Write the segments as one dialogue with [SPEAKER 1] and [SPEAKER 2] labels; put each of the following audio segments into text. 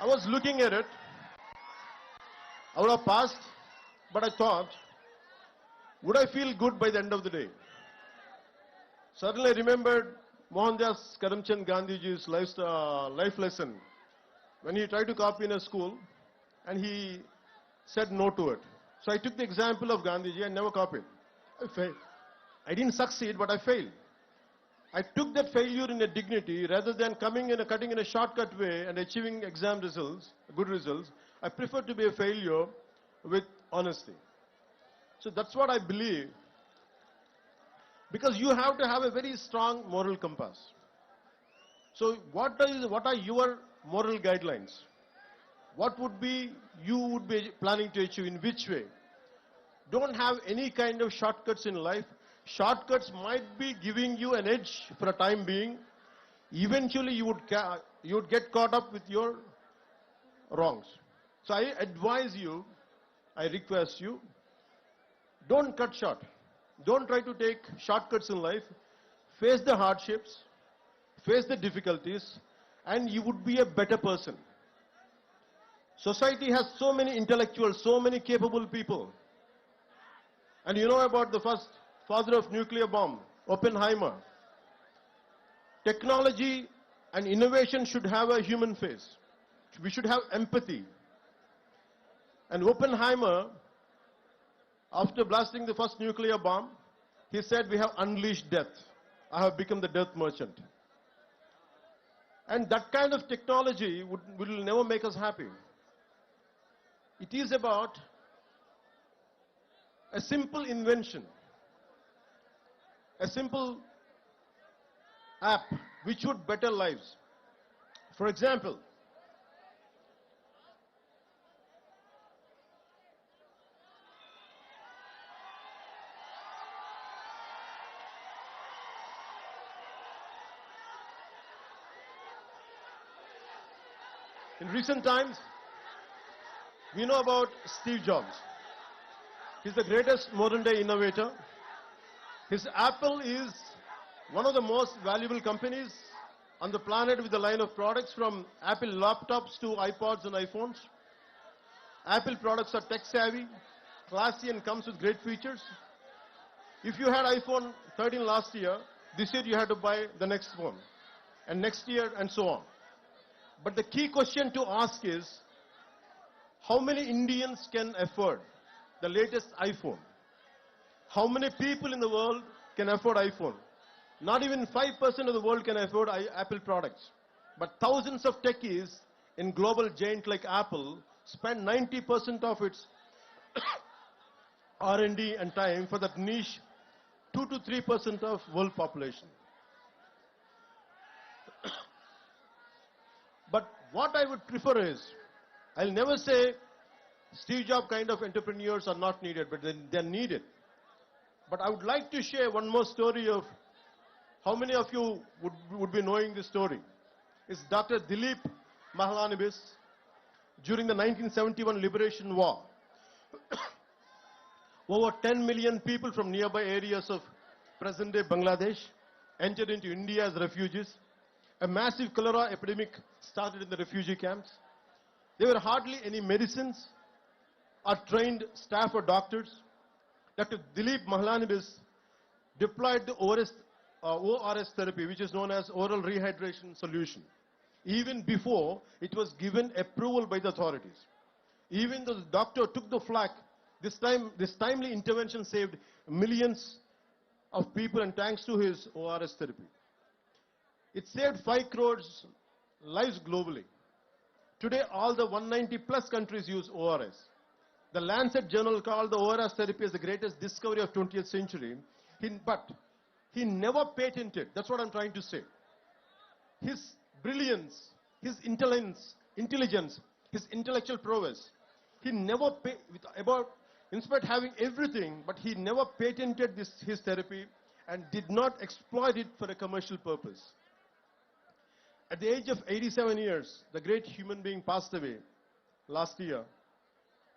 [SPEAKER 1] I was looking at it. I would have passed, but I thought, would I feel good by the end of the day? Suddenly I remembered Mohandas Karamchand Gandhiji's life lesson when he tried to copy in a school and he said no to it. So I took the example of Gandhiji and never copied. I failed. I didn't succeed, but I failed. I took that failure in a dignity rather than cutting in a shortcut way and achieving exam results, good results. I prefer to be a failure with honesty. So that's what I believe. Because you have to have a very strong moral compass. So what are your moral guidelines? What would be you would be planning to achieve in which way? Don't have any kind of shortcuts in life. Shortcuts might be giving you an edge for a time being. Eventually you would get caught up with your wrongs. So I advise you, I request you, don't cut short. Don't try to take shortcuts in life. Face the hardships, face the difficulties, and you would be a better person. Society has so many intellectuals, so many capable people. And you know about the first father of nuclear bomb, Oppenheimer. Technology and innovation should have a human face. We should have empathy. And Oppenheimer, after blasting the first nuclear bomb, he said, we have unleashed death. I have become the death merchant. And that kind of technology will never make us happy. It is about a simple invention, a simple app which would better lives. For example, in recent times, we know about Steve Jobs. He's the greatest modern day innovator. His Apple is one of the most valuable companies on the planet with a line of products from Apple laptops to iPods and iPhones. Apple products are tech savvy, classy and comes with great features. If you had iPhone 13 last year, this year you had to buy the next one, and next year and so on. But the key question to ask is, how many Indians can afford the latest iPhone? How many people in the world can afford iPhone? Not even 5% of the world can afford Apple products. But thousands of techies in global giant like Apple spend 90% of its R&D and time for that niche 2 to 3% of world population. But what I would prefer is, I'll never say Steve Jobs kind of entrepreneurs are not needed, but they're needed. But I would like to share one more story of how many of you would be knowing this story. It's Dr. Dilip Mahlanabis during the 1971 Liberation War. Over 10 million people from nearby areas of present-day Bangladesh entered into India as refugees. A massive cholera epidemic started in the refugee camps. There were hardly any medicines or trained staff or doctors. Dr. Dilip Mahlanabis deployed the ORS therapy, which is known as oral rehydration solution, even before it was given approval by the authorities. Even though the doctor took the flak, this timely intervention saved millions of people, and thanks to his ORS therapy. It saved 5 crores lives globally. Today, all the 190 plus countries use ORS. The Lancet journal called the ORS therapy as the greatest discovery of 20th century. But he never patented. That's what I'm trying to say. His brilliance, his intelligence, his intellectual prowess. He never in spite of having everything, but he never patented his therapy and did not exploit it for a commercial purpose. At the age of 87 years, the great human being passed away last year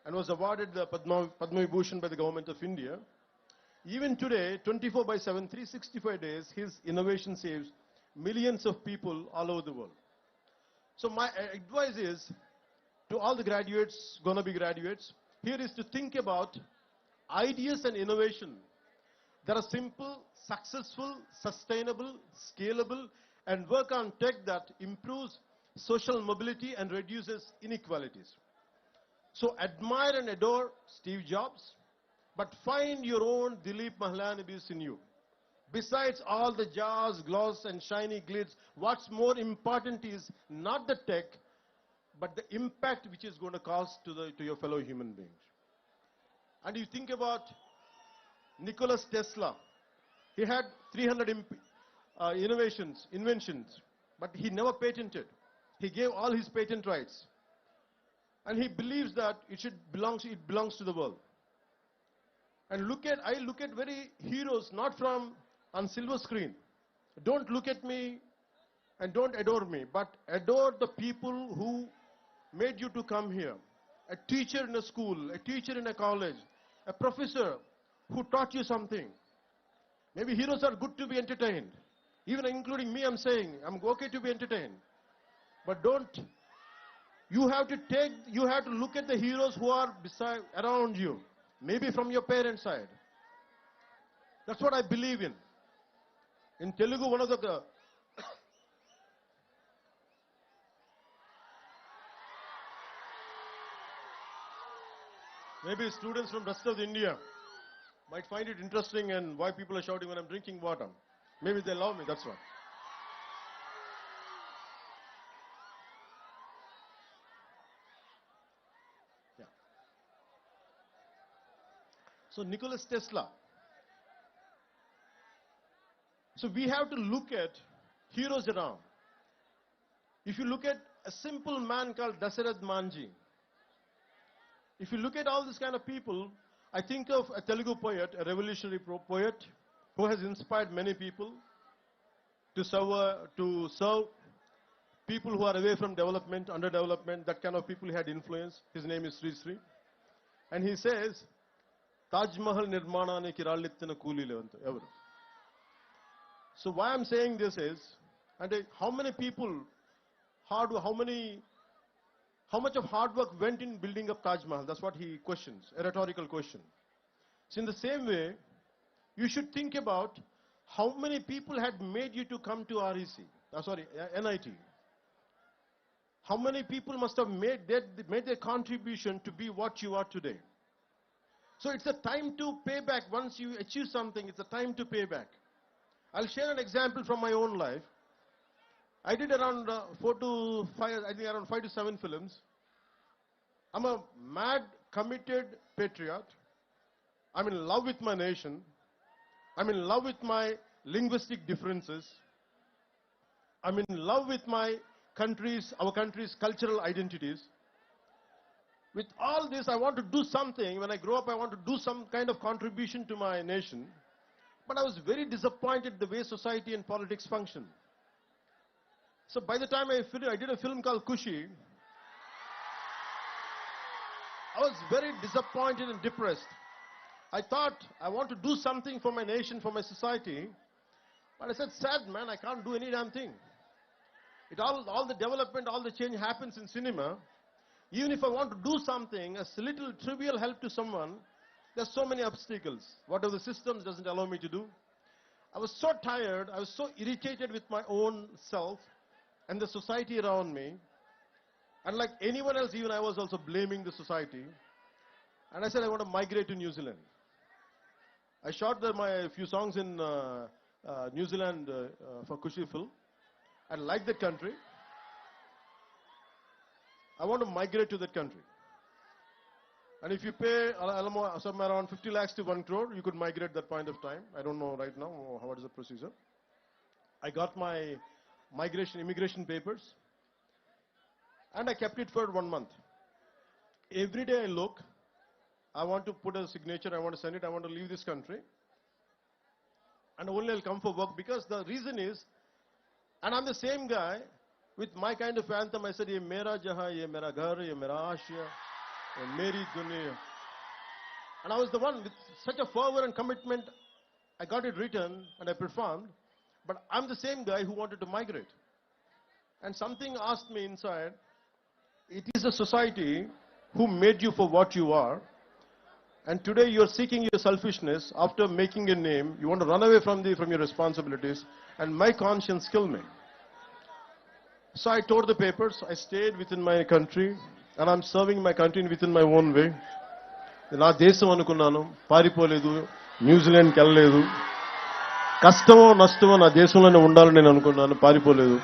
[SPEAKER 1] and was awarded the Padma Vibhushan by the government of India. Even today, 24/7, 365 days, his innovation saves millions of people all over the world. So my advice is, to all the graduates, gonna be graduates, here is to think about ideas and innovation that are simple, successful, sustainable, scalable, and work on tech that improves social mobility and reduces inequalities. So admire and adore Steve Jobs, but find your own Dilip Mahalanobis in you. Besides all the jazz, gloss, and shiny glitz, what's more important is not the tech, but the impact which is going to cause to your fellow human beings. And you think about Nikola Tesla. He had 300 inventions, but he never patented. He gave all his patent rights. And he believes that it belongs to the world. And I look at very heroes, not from on silver screen. Don't look at me and don't adore me, but adore the people who made you to come here. A teacher in a school, a teacher in a college, a professor who taught you something. Maybe heroes are good to be entertained. Even including me, I'm saying, I'm okay to be entertained. But you have to look at the heroes who are around you. Maybe from your parents' side. That's what I believe in. In Telugu, one of the maybe students from rest of India might find it interesting and why people are shouting when I'm drinking water. Maybe they love me, that's why. Yeah. So Nikola Tesla. So we have to look at heroes around. If you look at a simple man called Dasarath Manji, if you look at all these kind of people, I think of a Telugu poet, a revolutionary poet, who has inspired many people to serve people who are away from development, underdevelopment, that kind of people he had influence. His name is Sri Sri. And he says, Taj Mahal nirmananiki rallittina koolile anta evaru. So why I'm saying this is, and how many people, how much of hard work went in building up Taj Mahal? That's what he questions, a rhetorical question. So in the same way, you should think about how many people had made you to come to NIT. How many people must have made their contribution to be what you are today. So it's a time to pay back. Once you achieve something, it's a time to pay back. I'll share an example from my own life. I did around 5 to 7 films. I'm a mad, committed patriot. I'm in love with my nation. I'm in love with my linguistic differences. I'm in love with our country's cultural identities. With all this, I want to do something. When I grow up, I want to do some kind of contribution to my nation. But I was very disappointed the way society and politics function. So by the time I did a film called Kushi, I was very disappointed and depressed. I thought I want to do something for my nation, for my society. But I said, sad man, I can't do any damn thing. All the development, all the change happens in cinema. Even if I want to do something, a little trivial help to someone, there's so many obstacles. Whatever the systems doesn't allow me to do. I was so tired, I was so irritated with my own self and the society around me. And like anyone else, even I was also blaming the society. And I said, I want to migrate to New Zealand. I shot my few songs in New Zealand for Kushi film. I like that country. I want to migrate to that country. And if you pay somewhere around 50 lakhs to 1 crore, you could migrate that point of time. I don't know right now what is the procedure. I got my immigration papers. And I kept it for 1 month. Every day I look, I want to put a signature, I want to send it, I want to leave this country. And only I'll come for work, because the reason is, and I'm the same guy, with my kind of anthem, I said, ye mera jahan, ye mera ghar, ye mera aashiya, ye meri dunya. And I was the one with such a fervor and commitment, I got it written and I performed, but I'm the same guy who wanted to migrate. And something asked me inside, It is a society who made you for what you are, and today you are seeking your selfishness. After making a name, you want to run away from your responsibilities, and my conscience killed me. So I tore the papers, I stayed within my country, and I'm serving my country within my own way. నా దేశం అనుకున్నాను, పారిపోలేదు, న్యూజిలాండ్కి వెళ్ళలేదు. కష్టమో నష్టమో నా దేశంలోనే ఉండాలని నేను అనుకున్నాను, పారిపోలేదు.